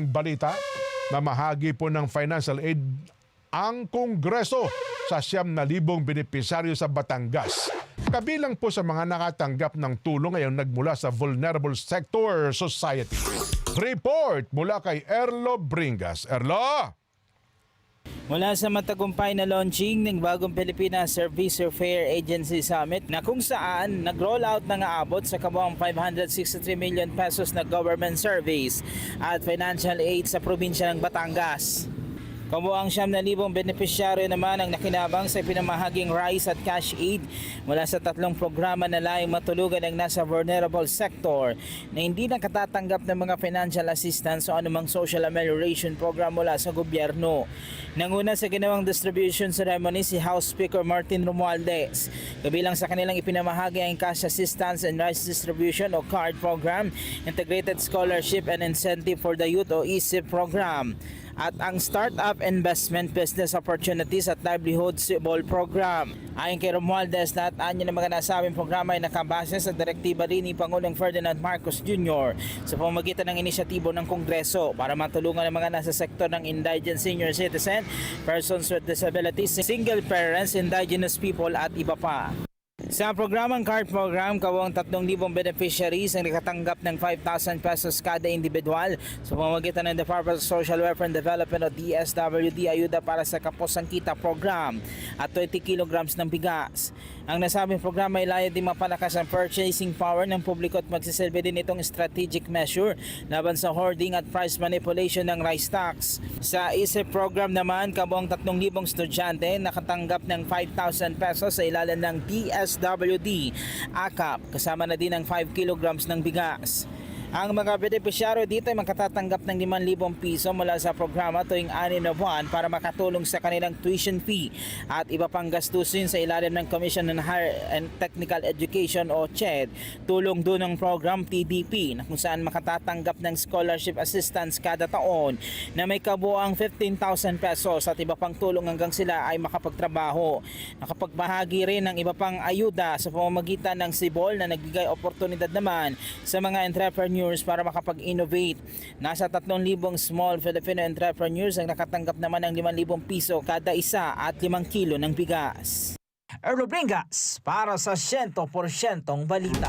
balita na mahagi po ng financial aid ang Kongreso sa 9,000 benepisyaryo sa Batangas. Kabilang po sa mga nakatanggap ng tulong ngayong nagmula sa Vulnerable Sector Society. Report mula kay Erlo Bringas. Erlo! Mula sa matagumpay na launching ng bagong Pilipinas Service Fair Agency Summit na kung saan nag-roll out na nga abot sa kabuang 563 million pesos na government service at financial aid sa probinsya ng Batangas. Kabuang 9,000 benepisyaryo naman ang nakinabang sa pinamahaging rice at cash aid mula sa 3 programa na layong matulugan ang nasa vulnerable sector na hindi nakatatanggap ng mga financial assistance o anumang social amelioration program mula sa gobyerno. Nanguna sa ginawang distribution ceremony si House Speaker Martin Romualdez. Kabilang sa kanilang ipinamahagi ang cash assistance and rice distribution o CARD program, Integrated Scholarship and Incentive for the Youth o ISIP program, at ang Startup Investment Business Opportunities at Livelihoods Ball Program. Ayon kay Romualdez, lahat niya ng mga nasabing programa ay nakabase sa direktiba rin ni Pangulong Ferdinand Marcos Jr. sa pamamagitan ng inisyatibo ng Kongreso para matulungan ang mga nasa sektor ng indigent senior citizen, persons with disabilities, single parents, indigenous people at iba pa. Sa programang CARD program, kawang 3,000 beneficiaries ang nakatanggap ng 5,000 pesos kada individual sa pamamagitan ng Department of Social Welfare and Development o DSWD ayuda para sa Kapos Kita program at 20 kilograms ng bigas. Ang nasabing programa ay layad din mapalakas ang purchasing power ng publiko at magsisilbi din itong strategic measure laban sa hoarding at price manipulation ng rice tax. Sa ISIP program naman, kabuang 3,000 estudyante nakatanggap ng 5,000 pesos sa ilalim ng DSWD AKAP, kasama na din ang 5 kilograms ng bigas. Ang mga benepisyaryo dito ay makatatanggap ng 5,000 piso mula sa programa tuwing 6 na buwan para makatulong sa kanilang tuition fee at iba pang gastusin sa ilalim ng Commission on Higher and Technical Education o CHED. Tulong doon ng program TDP na kung saan makatatanggap ng scholarship assistance kada taon na may kabuang 15,000 pesos at iba pang tulong hanggang sila ay makapagtrabaho. Nakapagbahagi rin ng iba pang ayuda sa pamamagitan ng SIBOL na nagbigay oportunidad naman sa mga entrepreneurs para makapag-innovate. Nasa 3,000 small Filipino entrepreneurs ang nakatanggap naman ng 5,000 piso kada isa at 5 kilo ng bigas. Erlo Bringas para sa 100% balita.